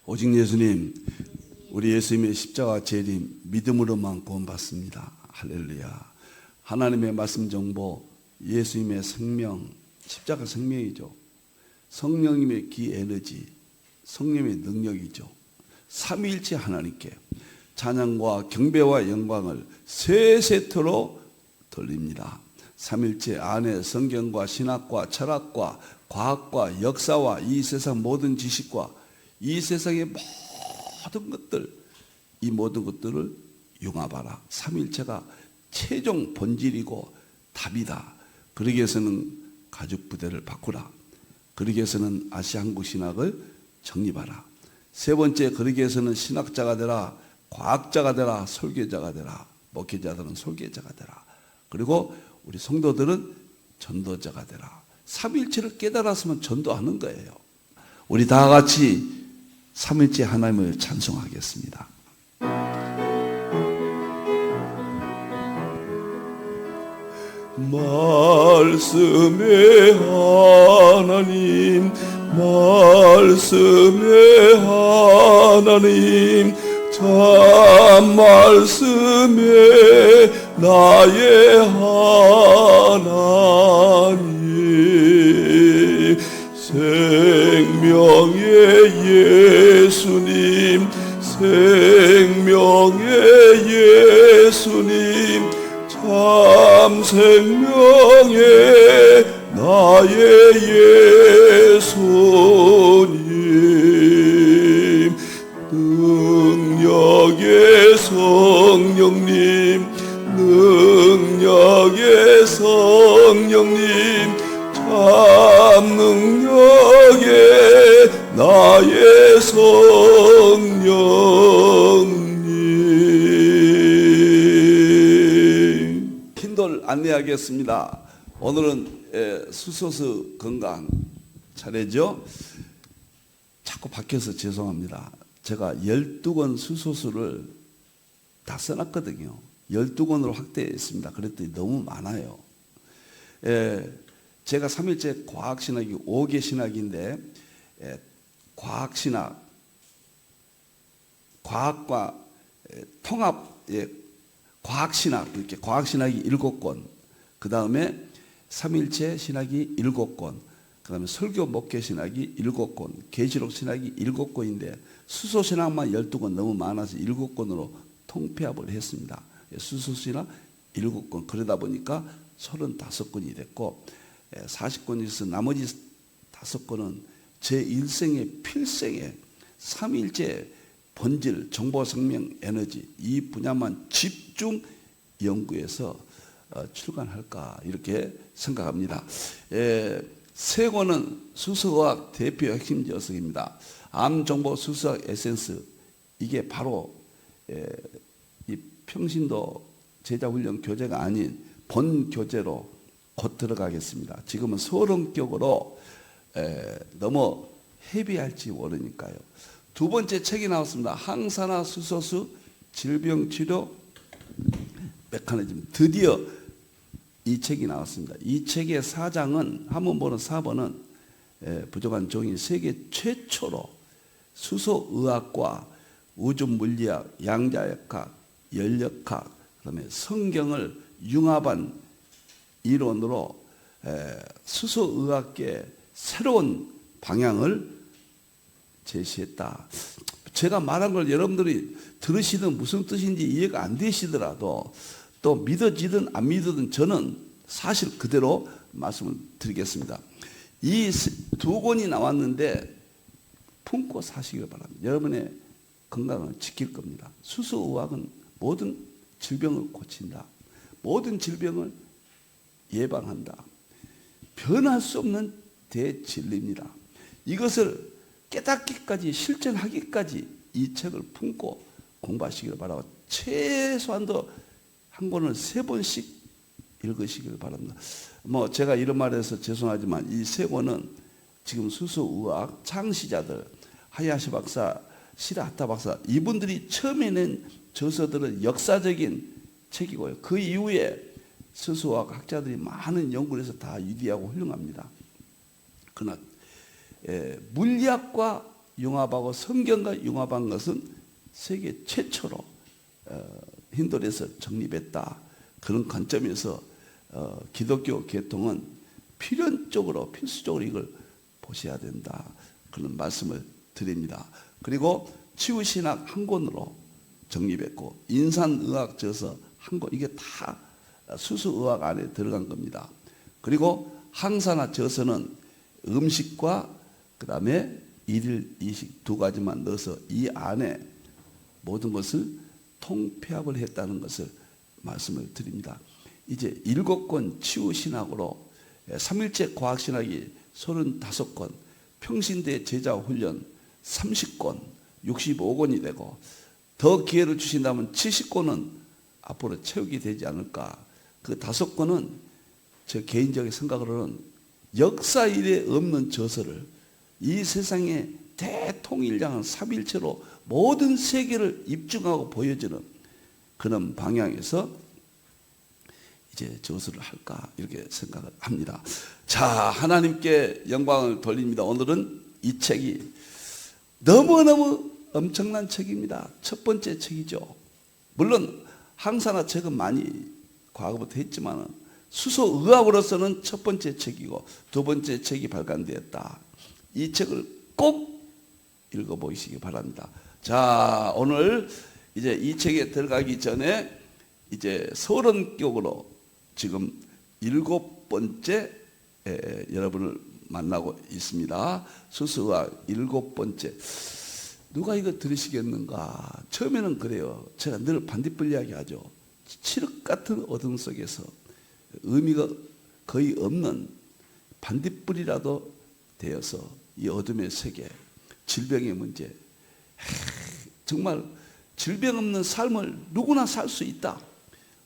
오직 예수님, 우리 예수님의 십자가 재림 믿음으로만 구원받습니다. 할렐루야. 하나님의 말씀 정보, 예수님의 생명, 십자가 생명이죠. 성령님의 기 에너지, 성령의 능력이죠. 삼위일체 하나님께 찬양과 경배와 영광을 세 세트로 돌립니다. 삼일체 안에 성경과 신학과 철학과 과학과 역사와 이 세상 모든 지식과 이 세상의 모든 것들, 이 모든 것들을 융합하라. 삼일체가 최종 본질이고 답이다. 그러기 위해서는 가죽 부대를 바꾸라. 그러기 위해서는 아시아 한국 신학을 정립하라. 세 번째, 그러기 위해서는 신학자가 되라, 과학자가 되라, 설교자가 되라. 목회자들은 설교자가 되라. 그리고 우리 성도들은 전도자가 되라. 삼일체를 깨달았으면 전도하는 거예요. 우리 다 같이 삼일체 하나님을 찬송하겠습니다. 말씀의 하나님, 말씀의 하나님, 참 말씀의 나의 하나님, 생명의 예수님, 생명의 예수님, 참 생명의 나의 예수님, 능력의 성령님, 능력의 성령님, 참 능력의 나의 성령님. 킨들 안내하겠습니다. 오늘은 수소수 건강 차례죠. 자꾸 바뀌어서 죄송합니다. 제가 12권 수소수를 다 써놨거든요. 12권으로 확대했습니다. 그랬더니 너무 많아요. 제가 3일째 과학신학이 5개 신학인데, 과학신학, 과학과 통합, 과학신학, 이렇게 과학신학이 7권, 그 다음에 3일째 신학이 7권, 그 다음에 설교 목회 신학이 7권, 계시록 신학이 7권인데, 수소 신학만 12권 너무 많아서 7권으로 통폐합을 했습니다. 수소 신학 7권, 그러다 보니까 35권이 됐고, 40권이 있어 나머지 5권은 제 일생의 필생의 삼일체 본질, 정보, 생명, 에너지 이 분야만 집중 연구해서 출간할까 이렇게 생각합니다. 세 권은 수소과학 대표 핵심 저서입니다. 암정보 수소학 에센스, 이게 바로 이 평신도 제자훈련 교재가 아닌 본 교재로 곧 들어가겠습니다. 지금은 서론격으로 너무 헤비할지 모르니까요. 두 번째 책이 나왔습니다. 항산화 수소수 질병치료 메커니즘. 드디어 이 책이 나왔습니다. 이 책의 4장은 한번 보는 4번은 부족한 종이 세계 최초로 수소의학과 우주물리학, 양자역학, 연력학, 그다음에 성경을 융합한 이론으로 수소의학계의 새로운 방향을 제시했다. 제가 말한 걸 여러분들이 들으시든 무슨 뜻인지 이해가 안 되시더라도 또 믿어지든 안 믿어든 저는 사실 그대로 말씀을 드리겠습니다. 이 두 권이 나왔는데 품고 사시길 바랍니다. 여러분의 건강을 지킬 겁니다. 수소의학은 모든 질병을 고친다. 모든 질병을 예방한다. 변할 수 없는 대진리입니다. 이것을 깨닫기까지 실천하기까지 이 책을 품고 공부하시길 바라고, 최소한도 한 권을 3번씩 읽으시길 바랍니다. 제가 이런 말해서 죄송하지만 이 3권은 지금 수소의학 창시자들 하야시 박사, 시라하타 박사, 이분들이 처음에 낸 저서들은 역사적인 책이고요. 그 이후에 수소학 학자들이 많은 연구를 해서 다 위대하고 훌륭합니다. 그러나 물리학과 융합하고 성경과 융합한 것은 세계 최초로 힌두에서 정립했다. 그런 관점에서 기독교 계통은 필수적으로 이걸 보셔야 된다. 그런 말씀을 드립니다. 그리고 치유신학 한 권으로 정립했고 인산의학 저서 한 권, 이게 다 수수의학 안에 들어간 겁니다. 그리고 항산화 저서는 음식과 그 다음에 일일 이식 두 가지만 넣어서 이 안에 모든 것을 통폐합을 했다는 것을 말씀을 드립니다. 이제 7권 치유신학으로 3일째 과학신학이 35권, 평신대 제자훈련 30권, 65권이 되고 더 기회를 주신다면 70권은 앞으로 채우게 되지 않을까. 그 5권은 제 개인적인 생각으로는 역사 이래 없는 저서를 이 세상의 대통일장은 삼일체로 모든 세계를 입증하고 보여주는 그런 방향에서 이제 저서를 할까 이렇게 생각을 합니다. 자, 하나님께 영광을 돌립니다. 오늘은 이 책이 너무너무 엄청난 책입니다. 첫 번째 책이죠. 물론 항산화 책은 많이 과거부터 했지만 수소의학으로서는 첫 번째 책이고 두 번째 책이 발간되었다. 이 책을 꼭 읽어보시기 바랍니다. 자, 오늘 이제 이 책에 들어가기 전에 이제 서론격으로 지금 7번째 여러분을 만나고 있습니다. 수수의학 7번째. 누가 이거 들으시겠는가? 처음에는 그래요. 제가 늘 반딧불 이야기하죠. 칠흑 같은 어둠 속에서 의미가 거의 없는 반딧불이라도 되어서 이 어둠의 세계, 질병의 문제, 정말 질병 없는 삶을 누구나 살 수 있다.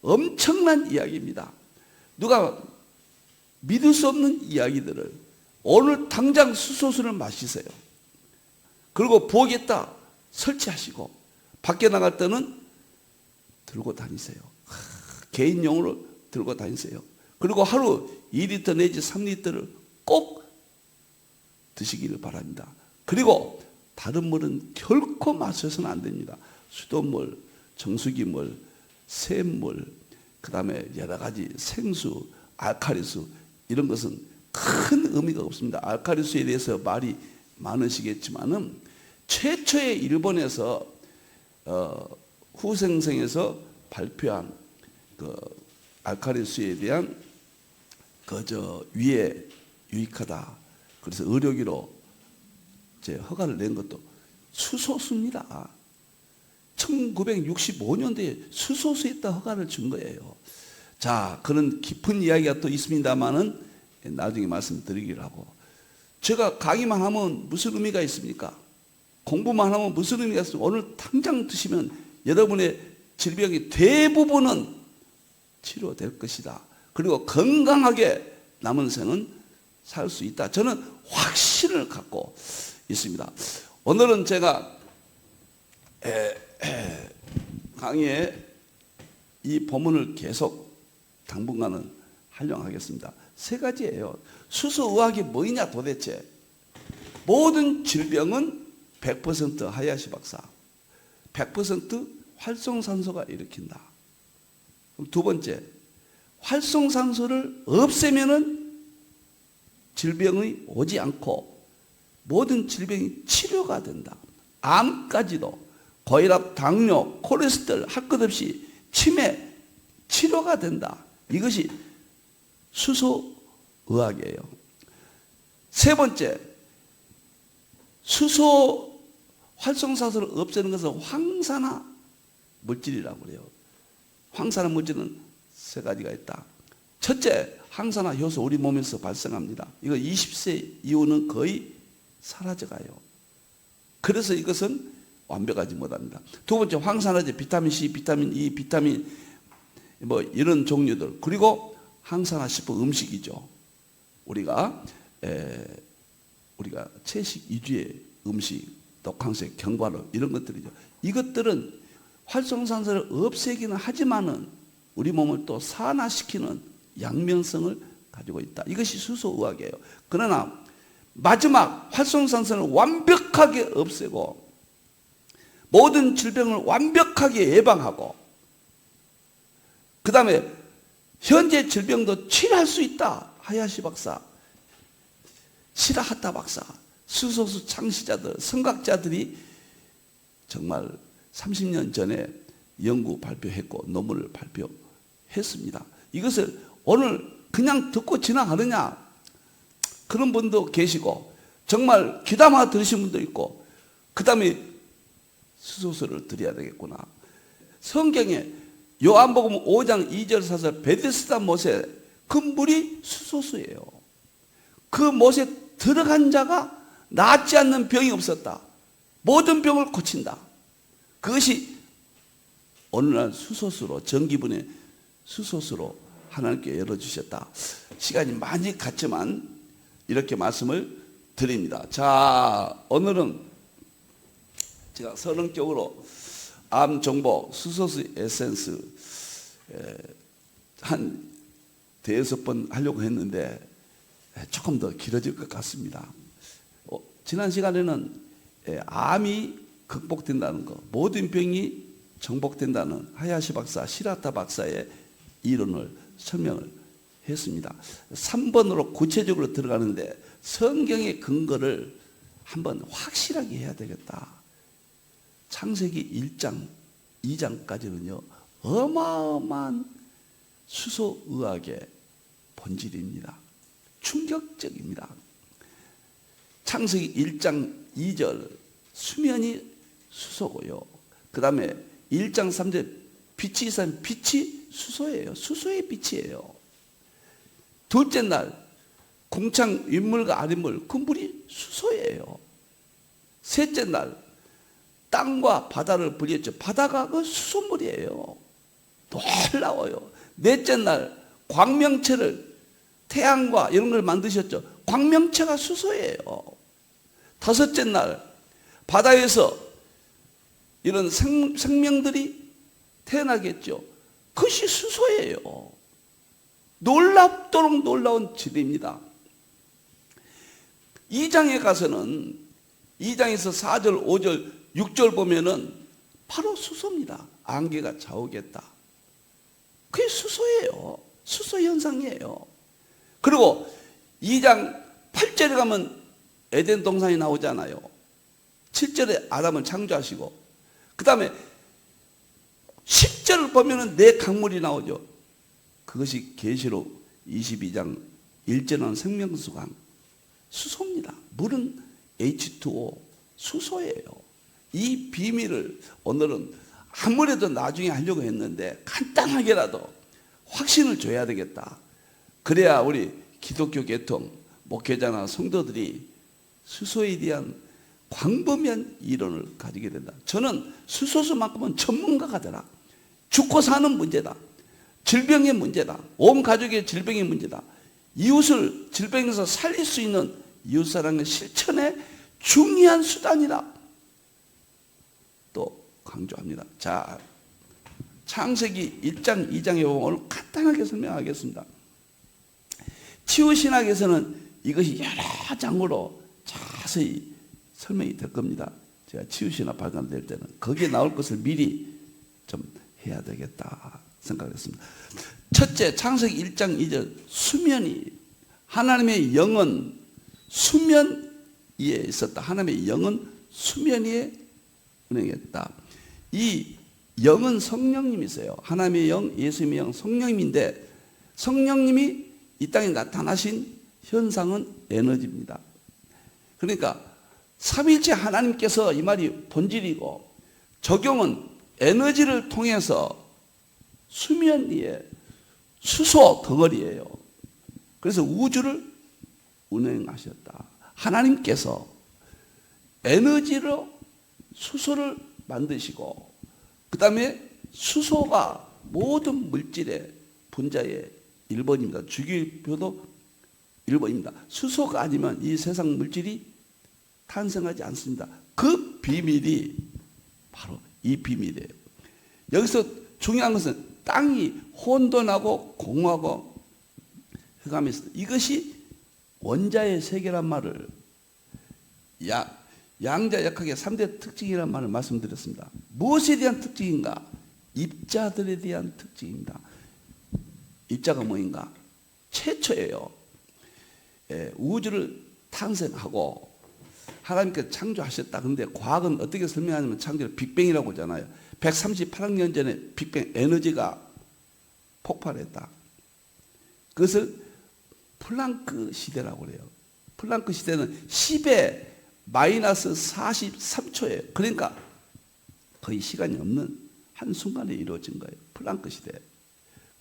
엄청난 이야기입니다. 누가 믿을 수 없는 이야기들을 오늘 당장 수소수를 마시세요. 그리고 부엌에다 설치하시고 밖에 나갈 때는 들고 다니세요. 개인용으로 들고 다니세요. 그리고 하루 2리터 내지 3리터를 꼭 드시기를 바랍니다. 그리고 다른 물은 결코 마셔서는 안 됩니다. 수돗물, 정수기물, 샘물, 그 다음에 여러 가지 생수, 알칼리수 이런 것은 큰 의미가 없습니다. 알칼리수에 대해서 말이 많으시겠지만은 최초의 일본에서 후생성에서 발표한 그 알칼리수에 대한 그저 위에 유익하다. 그래서 의료기로 제 허가를 낸 것도 수소수입니다. 1965년도에 수소수에다 허가를 준 거예요. 자, 그런 깊은 이야기가 또 있습니다만은 나중에 말씀드리기로 하고, 제가 강의만 하면 무슨 의미가 있습니까? 공부만 하면 무슨 의미가 있습니까? 오늘 당장 드시면 여러분의 질병의 대부분은 치료될 것이다. 그리고 건강하게 남은 생은 살 수 있다. 저는 확신을 갖고 있습니다. 오늘은 제가 강의에 이 본문을 계속 당분간은 활용하겠습니다. 3가지예요. 수소의학이 뭐냐 도대체. 모든 질병은 100% 하야시 박사 100% 활성산소가 일으킨다. 두 번째, 활성산소를 없애면은 질병이 오지 않고 모든 질병이 치료가 된다. 암까지도 고혈압, 당뇨, 콜레스테롤 할 것 없이 치매 치료가 된다. 이것이 수소의학이에요. 세 번째, 수소 활성산소를 없애는 것은 황산화 물질이라고 그래요. 황산화 물질은 3가지가 있다. 첫째, 항산화 효소 우리 몸에서 발생합니다. 이거 20세 이후는 거의 사라져가요. 그래서 이것은 완벽하지 못합니다. 두 번째, 황산화제, 비타민 C, 비타민 E, 비타민 뭐 이런 종류들. 그리고 항산화 식품 음식이죠. 우리가 채식 위주의 음식, 독항색, 견과류 이런 것들이죠. 이것들은 활성산소를 없애기는 하지만은 우리 몸을 또 산화시키는 양면성을 가지고 있다. 이것이 수소의학이에요. 그러나 마지막 활성산소를 완벽하게 없애고 모든 질병을 완벽하게 예방하고 그 다음에 현재 질병도 치료할 수 있다. 하야시 박사, 시라하타 박사, 수소수 창시자들, 선각자들이 정말 30년 전에 연구 발표했고 논문을 발표했습니다. 이것을 오늘 그냥 듣고 지나가느냐, 그런 분도 계시고 정말 귀담아 들으신 분도 있고 그 다음에 수소수를 드려야 되겠구나. 성경에 요한복음 5장 2절 사설 베데스다 못에 그 물이 수소수예요. 그 못에 들어간 자가 낫지 않는 병이 없었다. 모든 병을 고친다. 그것이 어느 날 수소수로, 전기분해 수소수로 하나님께 열어주셨다. 시간이 많이 갔지만 이렇게 말씀을 드립니다. 자, 오늘은 제가 서론적으로 암 정보 수소수 에센스 한 대여섯 번 하려고 했는데 조금 더 길어질 것 같습니다. 지난 시간에는 암이 극복된다는 것, 모든 병이 정복된다는 하야시 박사, 시라타 박사의 이론을 설명을 했습니다. 3번으로 구체적으로 들어가는데 성경의 근거를 한번 확실하게 해야 되겠다. 창세기 1장, 2장까지는요 어마어마한 수소의학의 본질입니다. 충격적입니다. 창세기 1장 2절 수면이 수소고요. 그 다음에 1장 3절 빛이 있으면 빛이 수소예요. 수소의 빛이에요. 둘째 날 궁창 윗물과 아랫물 그 물이 수소예요. 셋째 날 땅과 바다를 분리했죠. 바다가 그 수소물이에요. 놀라워요. 넷째 날 광명체를 태양과 이런 걸 만드셨죠. 광명체가 수소예요. 다섯째 날 바다에서 이런 생명들이 태어나겠죠. 그것이 수소예요. 놀랍도록 놀라운 진리입니다. 2장에 가서는 2장에서 4절, 5절, 6절 보면은 바로 수소입니다. 안개가 자오겠다. 그게 수소예요. 수소 현상이에요. 그리고 2장 8절에 가면 에덴 동산이 나오잖아요. 7절에 아담을 창조하시고 그 다음에 10절을 보면은 내 강물이 나오죠. 그것이 계시록 22장 1절은 생명수강 수소입니다. 물은 H2O 수소예요. 이 비밀을 오늘은 아무래도 나중에 하려고 했는데 간단하게라도 확신을 줘야 되겠다. 그래야 우리 기독교 계통 목회자나 성도들이 수소에 대한 광범위한 이론을 가지게 된다. 저는 수소수만큼은 전문가가 되라. 죽고 사는 문제다. 질병의 문제다. 온 가족의 질병의 문제다. 이웃을 질병에서 살릴 수 있는 이웃사랑의 실천의 중요한 수단이다. 또 강조합니다. 자, 창세기 1장, 2장에 보면 오늘 간단하게 설명하겠습니다. 치유신학에서는 이것이 여러 장으로 자세히 설명이 될 겁니다. 제가 치유신학 발간될 때는 거기에 나올 것을 미리 좀 해야 되겠다 생각했습니다. 첫째, 창세기 1장 2절 수면이 하나님의 영은 수면 위에 있었다. 하나님의 영은 수면 위에 운행했다. 이 영은 성령님이세요. 하나님의 영, 예수님의 영, 성령님인데 성령님이 이 땅에 나타나신 현상은 에너지입니다. 그러니까 삼위일체 하나님께서 이 말이 본질이고 적용은 에너지를 통해서 수면 위에 수소 덩어리예요. 그래서 우주를 운행하셨다. 하나님께서 에너지로 수소를 만드시고 그 다음에 수소가 모든 물질의 분자의 1번입니다. 주기표도 1번입니다. 수소가 아니면 이 세상 물질이 탄생하지 않습니다. 그 비밀이 바로 이 비밀이에요. 여기서 중요한 것은 땅이 혼돈하고 공허하고 흑암이 있습니다. 이것이 원자의 세계란 말을 양자 역학의 3대 특징이라는 말을 말씀드렸습니다. 무엇에 대한 특징인가? 입자들에 대한 특징입니다. 입자가 뭐인가? 최초예요. 우주를 탄생하고 하나님께서 창조하셨다. 그런데 과학은 어떻게 설명하냐면 창조를 빅뱅이라고 하잖아요. 138억 년 전에 빅뱅 에너지가 폭발했다. 그것을 플랑크 시대라고 그래요. 플랑크 시대는 10의 마이너스 43초예요. 그러니까 거의 시간이 없는 한순간에 이루어진 거예요. 플랑크 시대.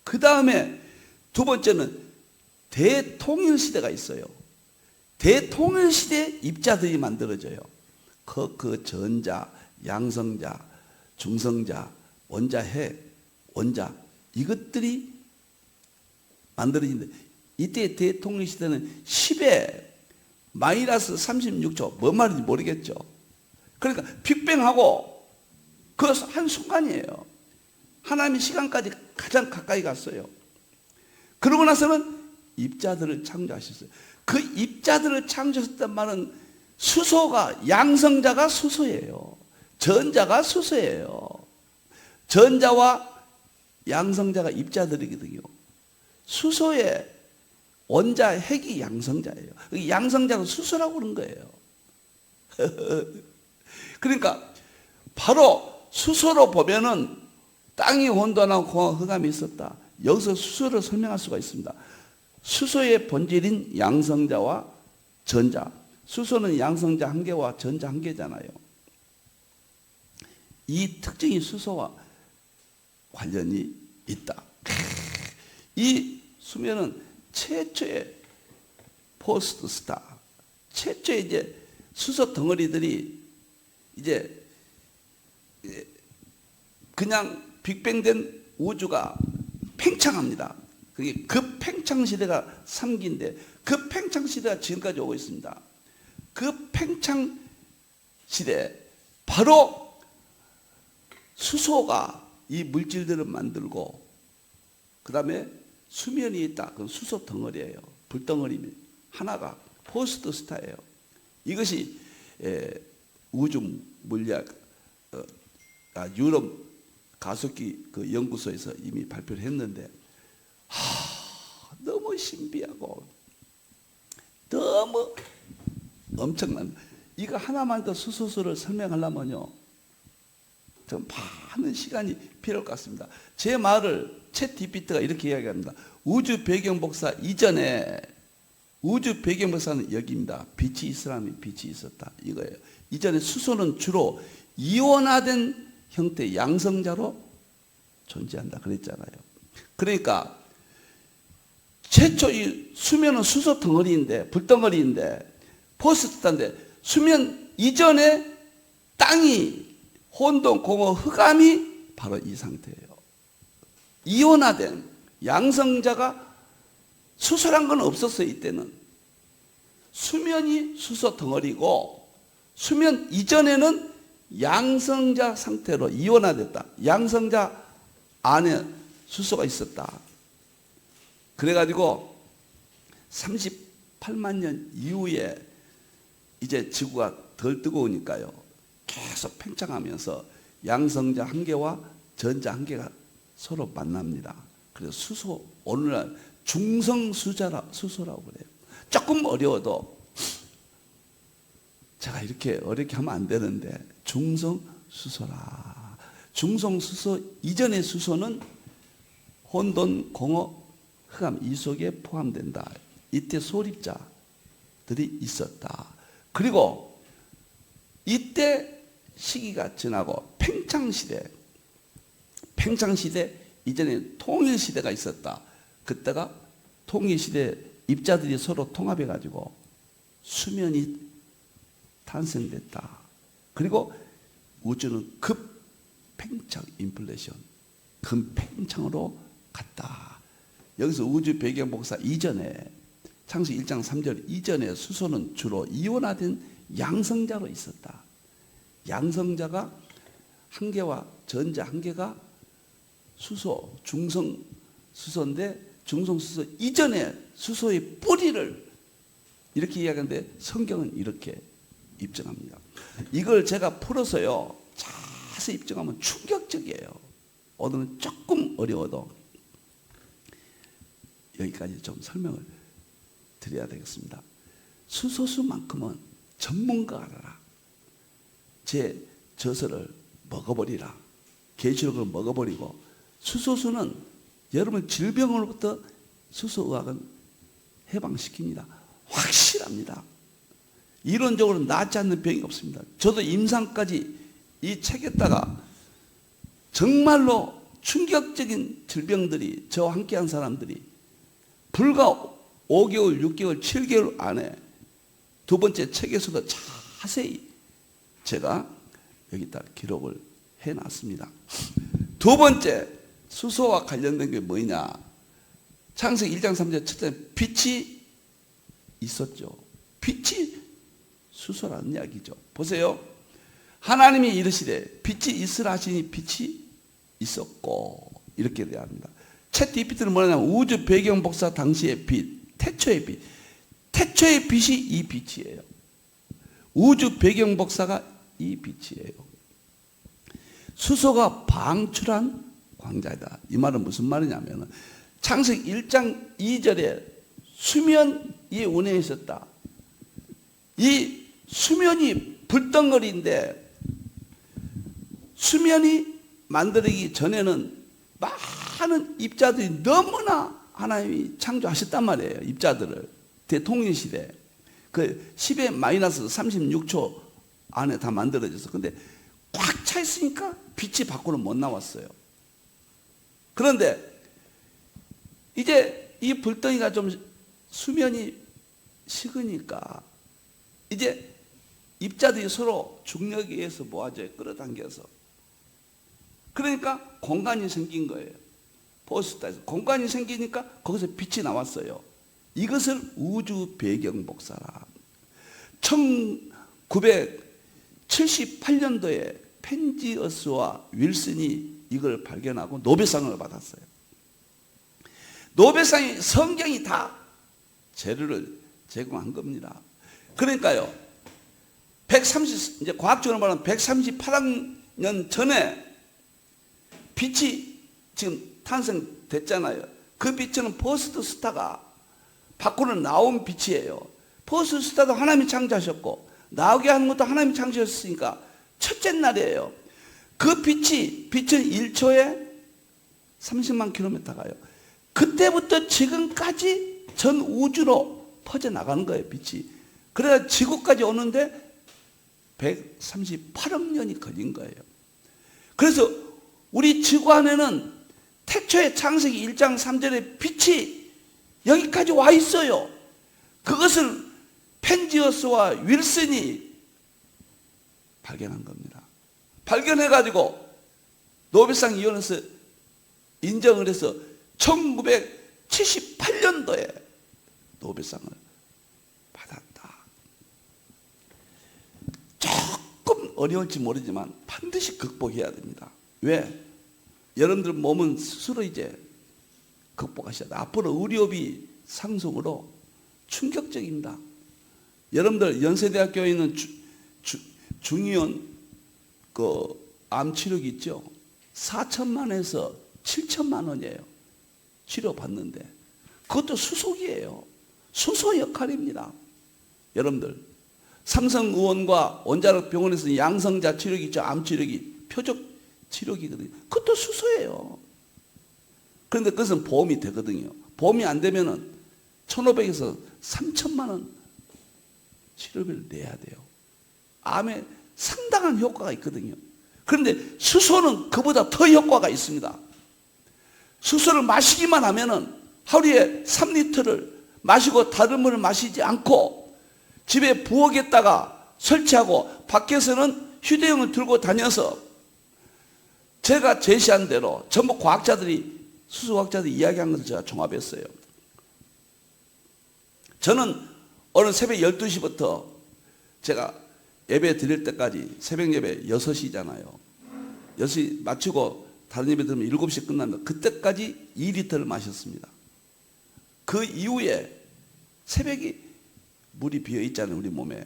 그 다음에 두 번째는 대통일 시대가 있어요. 대통일 시대에 입자들이 만들어져요. 그 전자, 양성자, 중성자, 원자, 핵, 원자 이것들이 만들어지는데 이때 대통일 시대는 10의 마이너스 36초 뭔 말인지 모르겠죠. 그러니까 빅뱅하고 그 한순간이에요. 하나님의 시간까지 가장 가까이 갔어요. 그러고 나서는 입자들을 창조하셨어요. 그 입자들을 창조하셨단 말은 수소가 양성자가 수소예요. 전자가 수소예요. 전자와 양성자가 입자들이거든요. 수소의 원자 핵이 양성자예요. 양성자가 수소라고 그런 거예요. 그러니까 바로 수소로 보면은 땅이 혼돈하고 공허 흑암이 있었다. 여기서 수소를 설명할 수가 있습니다. 수소의 본질인 양성자와 전자. 수소는 양성자 한 개와 전자 한 개잖아요. 이 특징이 수소와 관련이 있다. 이 수면은 최초의 포스트 스타, 최초의 이제 수소 덩어리들이 이제 그냥 빅뱅된 우주가 팽창합니다. 그게 그 팽창 시대가 3기인데 그 팽창 시대가 지금까지 오고 있습니다. 그 팽창 시대 바로 수소가 이 물질들을 만들고 그 다음에 수면이 있다. 그건 수소 덩어리예요. 불덩어리 하나가 포스트 스타예요. 이것이 우주 물리학 유럽 가속기 그 연구소에서 이미 발표를 했는데 너무 신비하고 너무 엄청난 이거 하나만 더 수소수를 설명하려면요 좀 많은 시간이 필요할 것 같습니다. 제 말을 챗GPT가 이렇게 이야기합니다. 우주 배경 복사 이전에 우주 배경 복사는 여기입니다. 빛이 있으라면 빛이 있었다 이거예요. 이전에 수소는 주로 이온화된 형태의 양성자로 존재한다 그랬잖아요. 그러니까 최초 이 수면은 수소 덩어리인데 불덩어리인데 포스트인데 수면 이전에 땅이 혼돈 공허 흑암이 바로 이 상태예요. 이온화된 양성자가 수소란 건 없었어요. 이때는 수면이 수소 덩어리고 수면 이전에는 양성자 상태로 이온화됐다. 양성자 안에 수소가 있었다. 그래가지고 38만 년 이후에 이제 지구가 덜 뜨거우니까요. 계속 팽창하면서 양성자 한 개와 전자 한 개가 서로 만납니다. 그래서 수소, 오늘날 중성수소라고 그래요. 조금 어려워도 제가 이렇게 어렵게 하면 안 되는데 중성수소라. 중성수소 이전의 수소는 혼돈, 공허, 흑암 이 속에 포함된다. 이때 소립자들이 있었다. 그리고 이때 시기가 지나고 팽창시대 이전에 통일시대가 있었다. 그때가 통일시대 입자들이 서로 통합해가지고 수면이 탄생됐다. 그리고 우주는 급팽창 인플레이션 금팽창으로 갔다. 여기서 우주 배경 복사 이전에 창세기 1장 3절 이전에 수소는 주로 이온화된 양성자로 있었다. 양성자가 한 개와 전자 한 개가 수소, 중성 수소인데 중성 수소 이전에 수소의 뿌리를 이렇게 이야기하는데 성경은 이렇게 입증합니다. 이걸 제가 풀어서요 자세히 입증하면 충격적이에요. 오늘은 조금 어려워도 여기까지 좀 설명을 드려야 되겠습니다. 수소수만큼은 전문가라. 제 저서를 먹어버리라. 계시록을 먹어버리고, 수소수는 여러분 질병으로부터 수소의학은 해방시킵니다. 확실합니다. 이론적으로 낫지 않는 병이 없습니다. 저도 임상까지 이 책에다가 정말로 충격적인 질병들이 저와 함께한 사람들이 불과 5개월, 6개월, 7개월 안에 두 번째 책에서도 자세히 제가 여기다 기록을 해놨습니다. 두 번째 수소와 관련된 게 뭐냐? 창세기 1장 3절 첫째 빛이 있었죠. 빛이 수소라는 이야기죠. 보세요. 하나님이 이르시되 빛이 있으라 하시니 빛이 있었고, 이렇게 돼야 합니다. 챗 GPT는 뭐냐면 우주 배경 복사 당시의 빛, 태초의 빛. 태초의 빛이 이 빛이에요. 우주 배경 복사가 이 빛이에요. 수소가 방출한 광자이다. 이 말은 무슨 말이냐면 창세기 1장 2절에 수면이 운해 있었다. 이 수면이 불덩어리인데, 수면이 만들어지기 전에는 많은 입자들이 너무나 하나님이 창조하셨단 말이에요. 입자들을 대통령시대 그 10의 마이너스 36초 안에 다 만들어져서, 근데 꽉 차 있으니까 빛이 밖으로 못 나왔어요. 그런데 이제 이 불덩이가 좀 수면이 식으니까 이제 입자들이 서로 중력에 의해서 모아져요. 끌어당겨서. 그러니까 공간이 생긴 거예요. 포스트에서 공간이 생기니까 거기서 빛이 나왔어요. 이것을 우주 배경 복사라. 1978년도에 펜지어스와 윌슨이 이걸 발견하고 노벨상을 받았어요. 노벨상이 성경이 다 재료를 제공한 겁니다. 그러니까요, 이제 과학적으로 말하면 138억 년 전에 빛이 지금 탄생됐잖아요. 그 빛은 퍼스트 스타가 밖으로 나온 빛이에요. 퍼스트 스타도 하나님이 창조하셨고 나오게 하는 것도 하나님이 창조하셨으니까 첫째 날이에요. 그 빛은 1초에 30만 킬로미터 가요. 그때부터 지금까지 전 우주로 퍼져나가는 거예요, 빛이. 그래야 지구까지 오는데 138억 년이 걸린 거예요. 그래서 우리 지구 안에는 태초의 창세기 1장 3절의 빛이 여기까지 와 있어요. 그것을 펜지어스와 윌슨이 발견한 겁니다. 발견해가지고 노벨상 위원회에서 인정을 해서 1978년도에 노벨상을 받았다. 조금 어려울지 모르지만 반드시 극복해야 됩니다. 왜? 여러분들 몸은 스스로 이제 극복하셔야 돼요. 앞으로 의료비 상승으로 충격적입니다. 여러분들 연세대학교에 있는 중의원 그 암치료기 있죠? 4천만에서 7천만 원이에요. 치료받는데 그것도 수속이에요. 수소 역할입니다. 여러분들 삼성 의원과 원자력 병원에서 양성자 치료기 있죠? 암치료기 표적 치료기거든요. 그것도 수소예요. 그런데 그것은 보험이 되거든요. 보험이 안 되면은 1,500에서 3천만 원 치료비를 내야 돼요. 암에 상당한 효과가 있거든요. 그런데 수소는 그보다 더 효과가 있습니다. 수소를 마시기만 하면은 하루에 3리터를 마시고 다른 물을 마시지 않고 집에 부엌에다가 설치하고 밖에서는 휴대용을 들고 다녀서 제가 제시한 대로 전부 과학자들이 수소과학자들이 이야기한 것을 제가 종합했어요. 저는 오늘 새벽 12시부터 제가 예배 드릴 때까지 새벽 예배 6시잖아요. 6시 마치고 다른 예배 들으면 7시 끝나면 그때까지 2리터를 마셨습니다. 그 이후에 새벽에 물이 비어 있잖아요, 우리 몸에.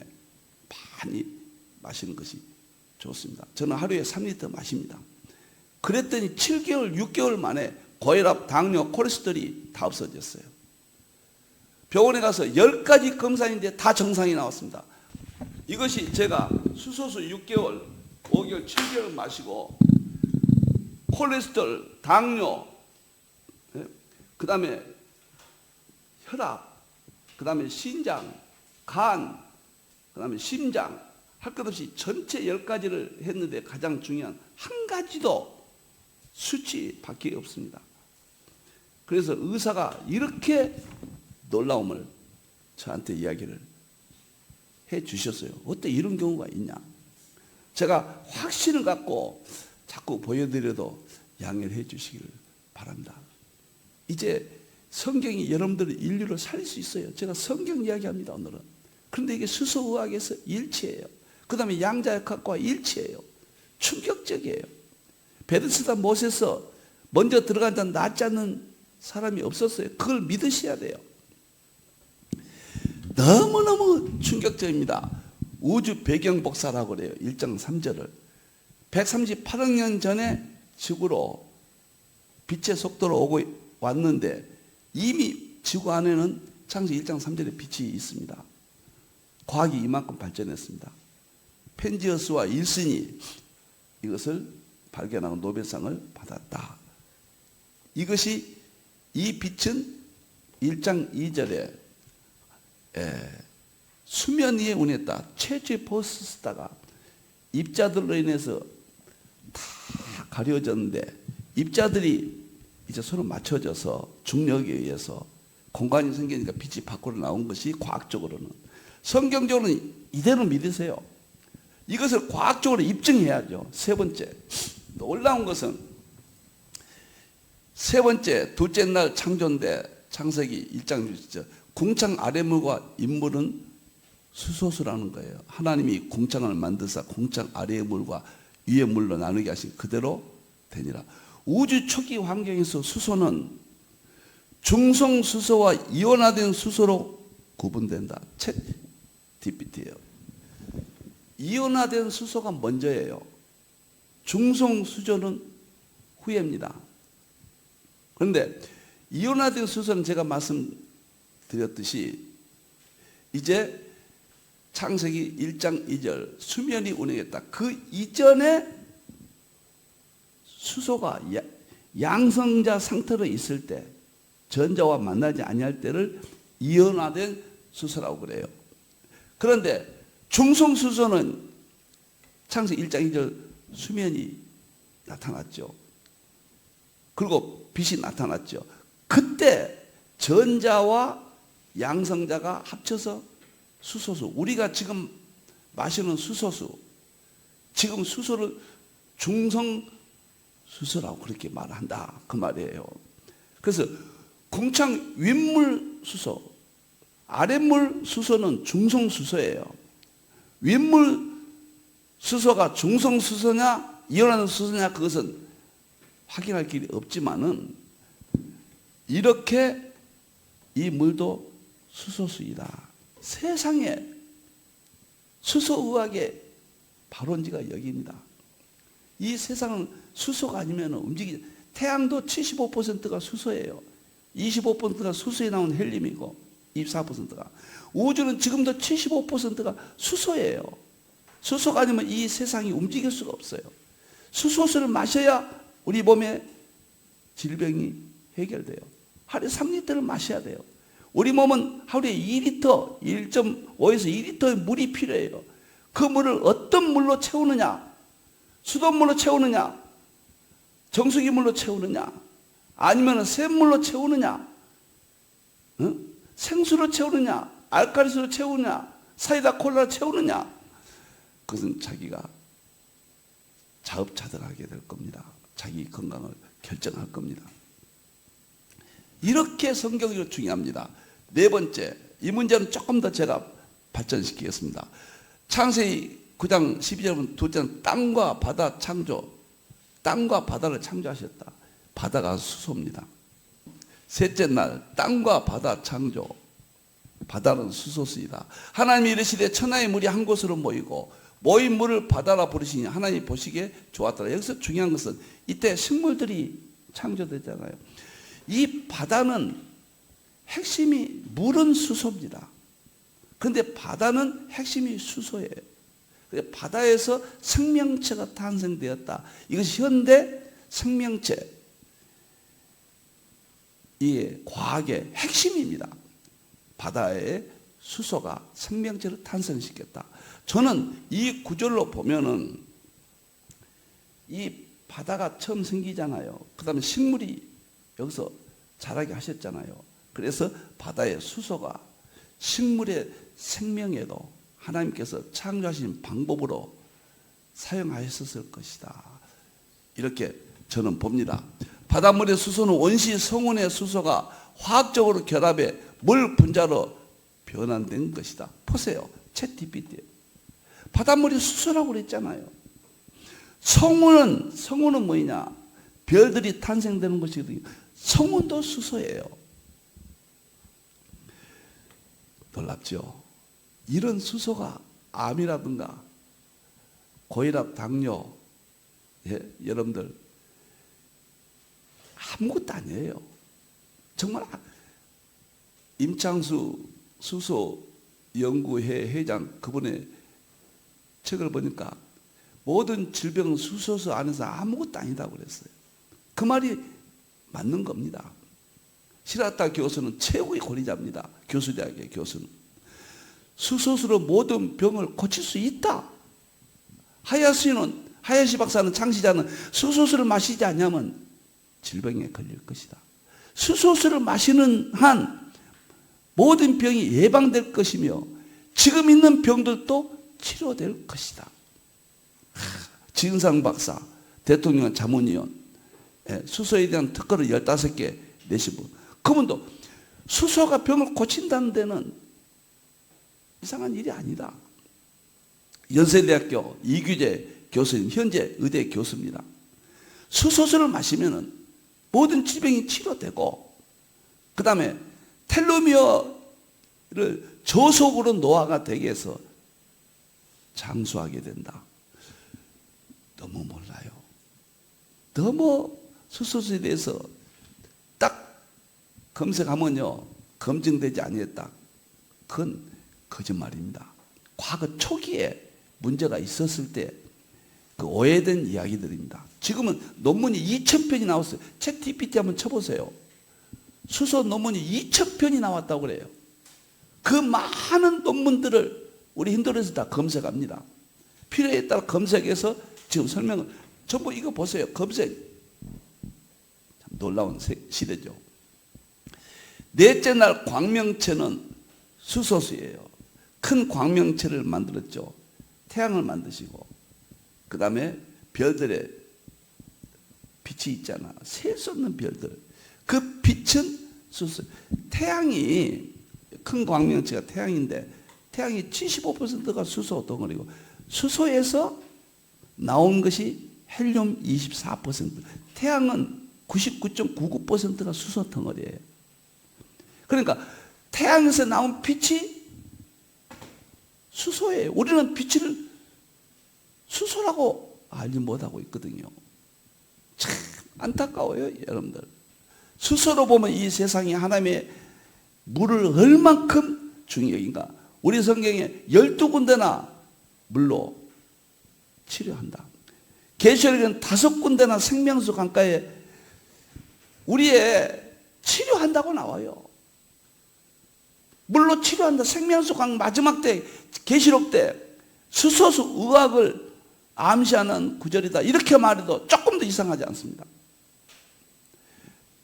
많이 마시는 것이 좋습니다. 저는 하루에 3리터 마십니다. 그랬더니 7개월, 6개월 만에 고혈압, 당뇨, 콜레스테롤이 다 없어졌어요. 병원에 가서 10가지 검사인데 다 정상이 나왔습니다. 이것이 제가 수소수 6개월, 5개월, 7개월 마시고 콜레스테롤, 당뇨, 그 다음에 혈압, 그 다음에 신장, 간, 그 다음에 심장, 할 것 없이 전체 10가지를 했는데 가장 중요한 한 가지도 수치 밖에 없습니다. 그래서 의사가 이렇게 놀라움을 저한테 이야기를 해 주셨어요. 어때 이런 경우가 있냐? 제가 확신을 갖고 자꾸 보여드려도 양해를 해 주시기를 바랍니다. 이제 성경이 여러분들의 인류를 살릴 수 있어요. 제가 성경 이야기합니다, 오늘은. 그런데 이게 수소의학에서 일치해요. 그 다음에 양자역학과 일치해요. 충격적이에요. 베데스다 못에서 먼저 들어간 자 낫지 않는 사람이 없었어요. 그걸 믿으셔야 돼요. 너무너무 충격적입니다. 우주 배경 복사라고 그래요. 1장 3절을 138억 년 전에 지구로 빛의 속도로 오고 왔는데 이미 지구 안에는 창세기 1장 3절에 빛이 있습니다. 과학이 이만큼 발전했습니다. 펜지어스와 일슨이 이것을 발견하고 노벨상을 받았다. 이것이 이 빛은 1장 2절에 수면 위에 운했다. 최초의 포스타가 입자들로 인해서 다 가려졌는데 입자들이 이제 서로 맞춰져서 중력에 의해서 공간이 생기니까 빛이 밖으로 나온 것이 과학적으로는. 성경적으로는 이대로 믿으세요. 이것을 과학적으로 입증해야죠. 세 번째, 놀라운 것은 세 번째, 둘째 날 창조인데 창세기 1장 6절 궁창 아래물과 인물은 수소수라는 거예요. 하나님이 궁창을 만드사 궁창 아래의 물과 위의 물로 나누게 하신 그대로 되니라. 우주 초기 환경에서 수소는 중성수소와 이온화된 수소로 구분된다. 챗 GPT예요. 이온화된 수소가 먼저예요. 중성수소는 후입니다. 그런데 이온화된 수소는 제가 말씀드렸듯이 이제 창세기 1장 2절 수면이 운행했다. 그 이전에 수소가 양성자 상태로 있을 때 전자와 만나지 아니할 때를 이온화된 수소라고 그래요. 그런데 중성수소는 창세기 1장 2절 수면이 나타났죠. 그리고 빛이 나타났죠. 그때 전자와 양성자가 합쳐서 수소수, 우리가 지금 마시는 수소수, 지금 수소를 중성수소라고 그렇게 말한다 그 말이에요. 그래서 궁창 윗물 수소, 아랫물 수소는 중성수소예요. 윗물 수소가 중성수소냐 이온화된 수소냐 그것은 확인할 길이 없지만은 이렇게 이 물도 수소수이다. 세상에 수소의학의 발원지가 여기입니다. 이 세상은 수소가 아니면 움직이지. 태양도 75%가 수소예요. 25%가 수소에 나온 헬륨이고 24%가. 우주는 지금도 75%가 수소예요. 수소가 아니면 이 세상이 움직일 수가 없어요. 수소수를 마셔야 우리 몸에 질병이 해결돼요. 하루에 3리터를 마셔야 돼요. 우리 몸은 하루에 2리터, 1.5에서 2리터의 물이 필요해요. 그 물을 어떤 물로 채우느냐? 수돗물로 채우느냐? 정수기 물로 채우느냐? 아니면 샘물로 채우느냐? 응? 생수로 채우느냐? 알칼리수로 채우느냐? 사이다 콜라로 채우느냐? 그것은 자기가 자업자득하게 될 겁니다. 자기 건강을 결정할 겁니다. 이렇게 성경이 중요합니다. 네 번째, 이 문제는 조금 더 제가 발전시키겠습니다. 창세기 9장 12절은 둘째는 땅과 바다 창조, 땅과 바다를 창조하셨다. 바다가 수소입니다. 셋째 날 땅과 바다 창조, 바다는 수소수이다. 하나님이 이르시되 천하의 물이 한 곳으로 모이고 모인 물을 바다라 부르시니 하나님이 보시기에 좋았더라. 여기서 중요한 것은 이때 식물들이 창조됐잖아요. 이 바다는 핵심이 물은 수소입니다. 그런데 바다는 핵심이 수소예요. 바다에서 생명체가 탄생되었다. 이것이 현대 생명체, 이 과학의 핵심입니다. 바다의 수소가 생명체를 탄생시켰다. 저는 이 구절로 보면은 이 바다가 처음 생기잖아요. 그 다음에 식물이 여기서 자라게 하셨잖아요. 그래서 바다의 수소가 식물의 생명에도 하나님께서 창조하신 방법으로 사용하셨을 것이다. 이렇게 저는 봅니다. 바닷물의 수소는 원시 성운의 수소가 화학적으로 결합해 물 분자로 변환된 것이다. 보세요. 챗GPT. 바닷물이 수소라고 그랬잖아요. 성운은 뭐냐? 별들이 탄생되는 것이거든요. 성운도 수소예요. 놀랍죠? 이런 수소가 암이라든가 고혈압, 당뇨, 여러분들 아무것도 아니에요. 정말 임창수 수소 연구회 회장 그분의 책을 보니까 모든 질병은 수소수 안에서 아무것도 아니다고 그랬어요. 그 말이 맞는 겁니다. 시라타 교수는 최고의 권위자입니다. 교수대학의 교수는. 수소수로 모든 병을 고칠 수 있다. 하야시 박사는 창시자는 수소수를 마시지 않으면 질병에 걸릴 것이다. 수소수를 마시는 한 모든 병이 예방될 것이며 지금 있는 병들도 치료될 것이다. 지은상 박사, 대통령 자문위원, 수소에 대한 특허를 15개 내신 분. 그분도 수소가 병을 고친다는 데는 이상한 일이 아니다. 연세대학교 이규재 교수님, 현재 의대 교수입니다. 수소수를 마시면 모든 질병이 치료되고, 그 다음에 텔로미어를 저속으로 노화가 되게 해서 장수하게 된다. 너무 몰라요. 너무 수소수에 대해서 딱 검색하면요, 검증되지 아니했다. 그건 거짓말입니다. 과거 초기에 문제가 있었을 때 그 오해된 이야기들입니다. 지금은 논문이 2,000편이 나왔어요. 챗GPT 한번 쳐보세요. 수소 논문이 2,000편이 나왔다고 그래요. 그 많은 논문들을 우리 힌두에서 다 검색합니다. 필요에 따라 검색해서 지금 설명을 전부 이거 보세요. 검색. 참 놀라운 시대죠. 넷째 날 광명체는 수소수예요. 큰 광명체를 만들었죠. 태양을 만드시고, 그 다음에 별들의 빛이 있잖아. 셀 수 없는 별들. 그 빛은 수소. 태양이, 큰 광명체가 태양인데 태양이 75%가 수소 덩어리고 수소에서 나온 것이 헬륨 24%. 태양은 99.99%가 수소 덩어리예요. 그러니까 태양에서 나온 빛이 수소예요. 우리는 빛을 수소라고 알지 못하고 있거든요. 참 안타까워요, 여러분들. 수소로 보면 이 세상에 하나님의 물을 얼만큼 중요히 여긴가. 우리 성경에 12군데나 물로 치료한다. 계시록에는 5군데나 생명수 강가에 우리의 치료한다고 나와요. 물로 치료한다. 생명수 강 마지막 때, 계시록 때 수소수 의학을 암시하는 구절이다. 이렇게 말해도 조금도 이상하지 않습니다.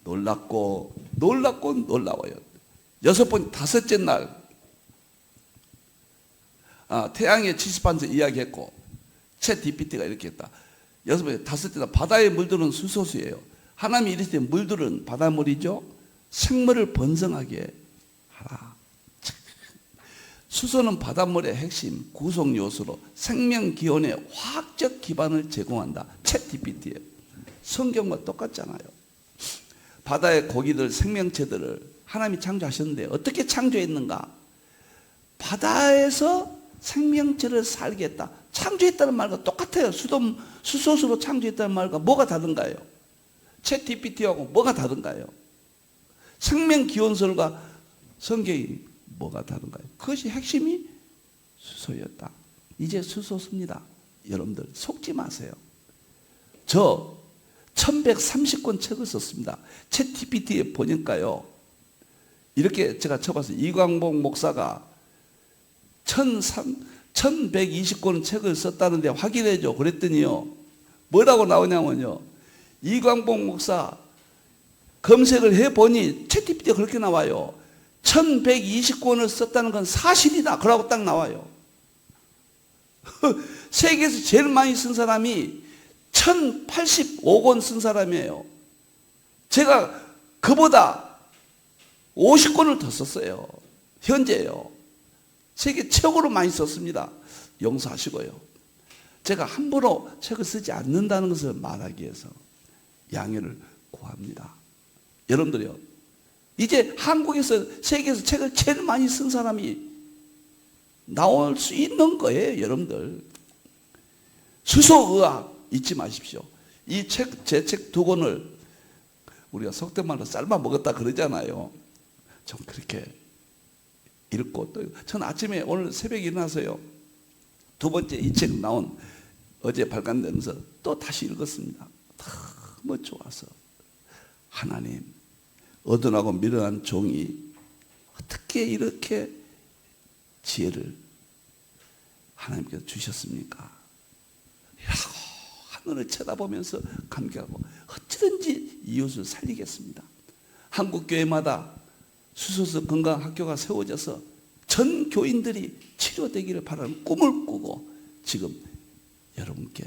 놀랍고 놀라워요. 6번, 5째 날 태양의 70반세 이야기했고 챗GPT가 이렇게 했다. 6번째, 5째 날 바다의 물들은 수소수예요. 하나님이 이르시되 물들은 바닷물이죠. 생물을 번성하게 하라. 수소는 바닷물의 핵심 구성 요소로 생명 기원의 화학적 기반을 제공한다. 챗GPT예요. 성경과 똑같잖아요. 바다의 고기들, 생명체들을 하나님이 창조하셨는데 어떻게 창조했는가? 바다에서 생명체를 살게 했다. 창조했다는 말과 똑같아요. 수소수로 창조했다는 말과 뭐가 다른가요? 챗GPT하고 뭐가 다른가요? 생명기원설과 성경이 뭐가 다른가요? 그것이 핵심이 수소였다. 이제 수소수입니다. 여러분들 속지 마세요. 저 1130권 책을 썼습니다. 챗GPT에 보니까요, 이렇게 제가 쳐봤어요. 이광복 목사가 1120권 책을 썼다는데 확인해줘. 그랬더니요, 뭐라고 나오냐면요, 이광복 목사 검색을 해보니 챗GPT가 그렇게 나와요. 1120권을 썼다는 건 사실이다. 그러고 딱 나와요. 세계에서 제일 많이 쓴 사람이 1085권 쓴 사람이에요. 제가 그보다 50권을 더 썼어요. 현재요. 세계 최고로 많이 썼습니다. 용서하시고요. 제가 함부로 책을 쓰지 않는다는 것을 말하기 위해서 양해를 구합니다. 여러분들요, 이제 한국에서 세계에서 책을 제일 많이 쓴 사람이 나올 수 있는 거예요. 여러분들, 수소의학 잊지 마십시오. 이 책, 제 책 두 권을 우리가 속된 말로 삶아 먹었다 그러잖아요. 좀 그렇게 읽고, 또 전 아침에 오늘 새벽에 일어나서요, 두 번째 이 책 나온 어제 발간되면서 또 다시 읽었습니다. 너무 좋아서, 하나님, 어둔하고 미련한 종이 어떻게 이렇게 지혜를 하나님께서 주셨습니까? 라고 하늘을 쳐다보면서 감격하고, 어찌든지 이웃을 살리겠습니다. 한국 교회마다 수소수 건강학교가 세워져서 전 교인들이 치료되기를 바라는 꿈을 꾸고 지금 여러분께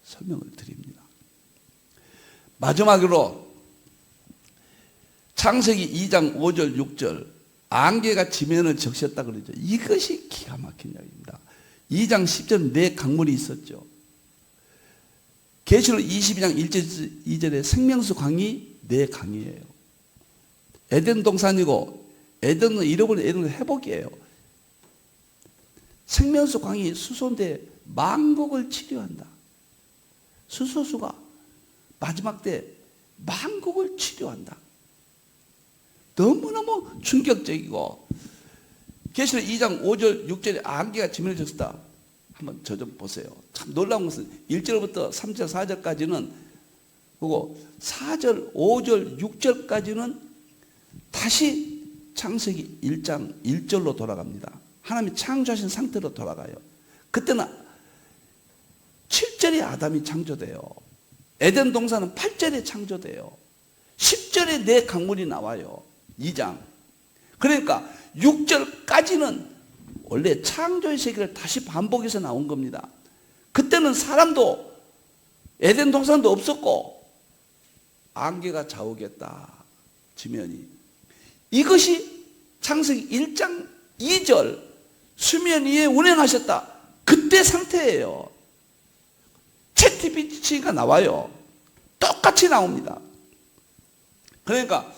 설명을 드립니다. 마지막으로 창세기 2장 5절 6절, 안개가 지면을 적셨다 그러죠. 이것이 기가 막힌 이야기입니다. 2장 10절 네 강물이 있었죠. 계시록 22장 1절 2절에 생명수 강이 네 강이에요. 에덴 동산이고, 에덴은 잃어버린 에덴은 회복이에요. 생명수 강이 수소인데 만국을 치료한다. 수소수가 마지막 때 만국을 치료한다. 너무너무 충격적이고, 계시록 2장 5절 6절에 안개가 지면을 적셨다. 한번 저 좀 보세요. 참 놀라운 것은 1절부터 3절 4절까지는, 그리고 4절 5절 6절까지는 다시 창세기 1장 1절로 돌아갑니다. 하나님이 창조하신 상태로 돌아가요. 그때는 7절에 아담이 창조돼요. 에덴 동산은 8절에 창조돼요. 10절에 네 강물이 나와요. 2장. 그러니까 6절까지는 원래 창조의 세계를 다시 반복해서 나온 겁니다. 그때는 사람도 에덴 동산도 없었고 안개가 좌우겠다. 지면이. 이것이 창세기 1장 2절 수면 위에 운행하셨다. 그때 상태예요. 챗GPT가 나와요. 똑같이 나옵니다. 그러니까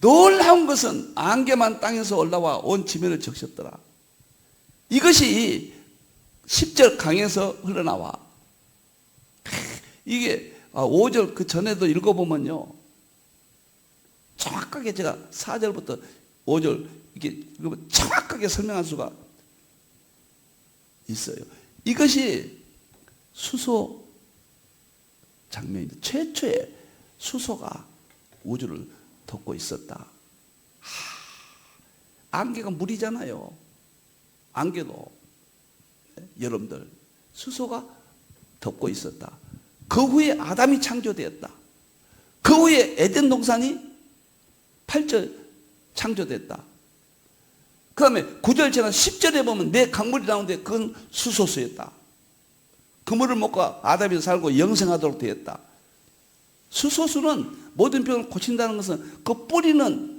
놀라운 것은 안개만 땅에서 올라와 온 지면을 적셨더라. 이것이 10절 강에서 흘러나와. 이게 5절 그 전에도 읽어보면요, 정확하게 제가 4절부터 5절 이렇게 정확하게 설명할 수가 있어요. 이것이 수소 장면입니다. 최초의 수소가 우주를 덮고 있었다. 안개가 물이잖아요. 안개도, 여러분들, 수소가 덮고 있었다. 그 후에 아담이 창조되었다. 그 후에 에덴 동산이 8절 창조됐다. 그 다음에 9절 지나 10절에 보면 네 강물이 나오는데 그건 수소수였다. 그 물을 먹고 아담이 살고 영생하도록 되었다. 수소수는 모든 병을 고친다는 것은 그 뿌리는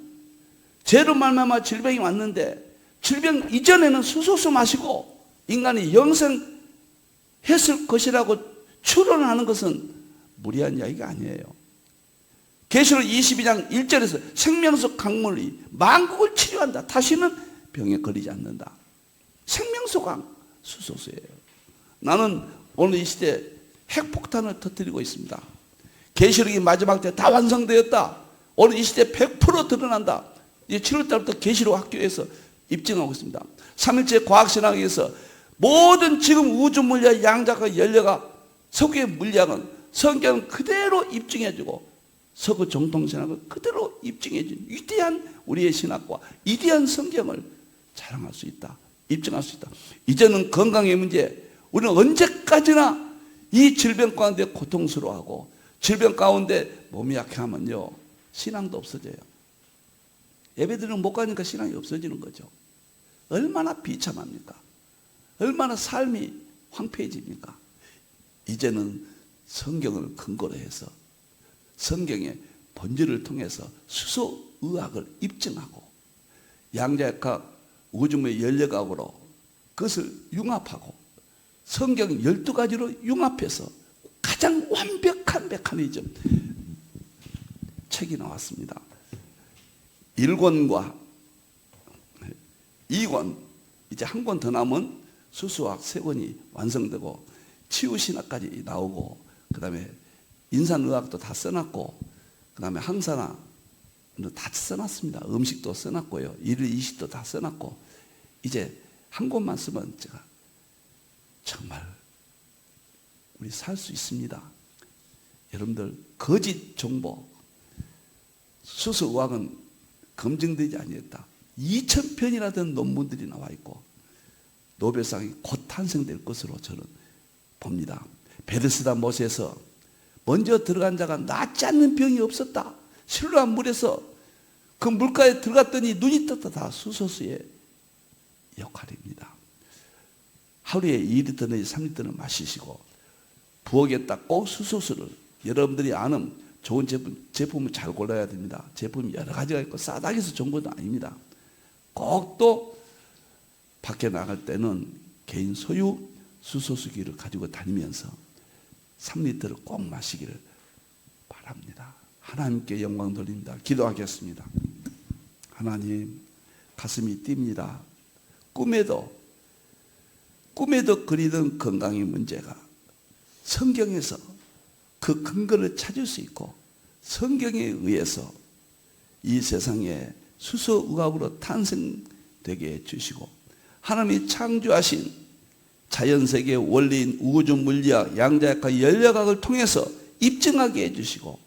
죄로 말미암아 질병이 왔는데, 질병 이전에는 수소수 마시고 인간이 영생했을 것이라고 추론하는 것은 무리한 이야기가 아니에요. 계시록 22장 1절에서 생명수 강물이 만국을 치료한다. 다시는 병에 걸리지 않는다. 생명소강 수소수예요. 나는 오늘 이 시대에 핵폭탄을 터뜨리고 있습니다. 계시록이 마지막 때 다 완성되었다. 오늘 이 시대에 100% 드러난다. 이제 7월 달부터 계시록 학교에서 입증하고 있습니다. 3일째 과학신학에서 모든 지금 우주 물리학, 양자과 연료가 석유의 물리학은 성경은 그대로 입증해주고 서구 정통신학은 그대로 입증해준 위대한 우리의 신학과 위대한 성경을 자랑할 수 있다. 입증할 수 있다. 이제는 건강의 문제, 우리는 언제까지나 이 질병 가운데 고통스러워하고 질병 가운데 몸이 약해하면요 신앙도 없어져요. 예배드리는 못 가니까 신앙이 없어지는 거죠. 얼마나 비참합니까? 얼마나 삶이 황폐해집니까? 이제는 성경을 근거로 해서 성경의 본질을 통해서 수소의학을 입증하고 양자역학, 우주의 연력학으로 그것을 융합하고 성경 12가지로 융합해서 가장 완벽한 메커니즘 책이 나왔습니다. 1권과 2권, 이제 한 권 더 남은 수수학 3권이 완성되고 치유신학까지 나오고 그 다음에 인산의학도 다 써놨고 그 다음에 항산화 다 써놨습니다. 음식도 써놨고요. 일일이식도 다 써놨고 이제 한 권만 쓰면 제가 정말 우리 살 수 있습니다. 여러분들 거짓 정보 수소의학은 검증되지 아니했다. 2000편이나 된 논문들이 나와 있고 노벨상이 곧 탄생될 것으로 저는 봅니다. 베데스다 못에서 먼저 들어간 자가 낫지 않는 병이 없었다. 실로한 물에서 그 물가에 들어갔더니 눈이 떴다. 다 수소수의 역할입니다. 하루에 2리터 내지 3리터는 마시시고 부엌에다 꼭 수소수를 여러분들이 아는 좋은 제품을 잘 골라야 됩니다. 제품이 여러 가지가 있고 싸다고 해서 좋은 것도 아닙니다. 꼭 또 밖에 나갈 때는 개인 소유 수소수기를 가지고 다니면서 3리터를 꼭 마시기를 바랍니다. 하나님께 영광 돌립니다. 기도하겠습니다. 하나님, 가슴이 뜁니다. 꿈에도 그리던 건강의 문제가 성경에서 그 근거를 찾을 수 있고 성경에 의해서 이 세상에 수소의학으로 탄생되게 해주시고 하나님이 창조하신 자연세계의 원리인 우주 물리학, 양자역학, 연력학을 통해서 입증하게 해주시고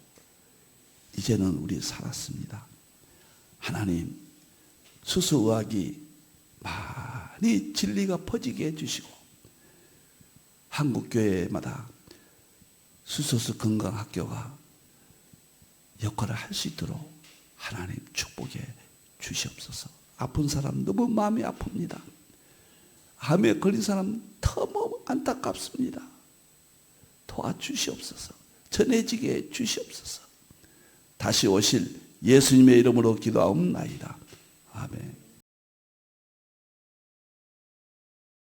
이제는 우리 살았습니다. 하나님, 수소의학이 많이 진리가 퍼지게 해주시고 한국교회마다 수소수 건강학교가 역할을 할 수 있도록 하나님 축복해 주시옵소서. 아픈 사람 너무 마음이 아픕니다. 암에 걸린 사람 너무 안타깝습니다. 도와주시옵소서. 전해지게 해 주시옵소서. 다시 오실 예수님의 이름으로 기도하옵나이다.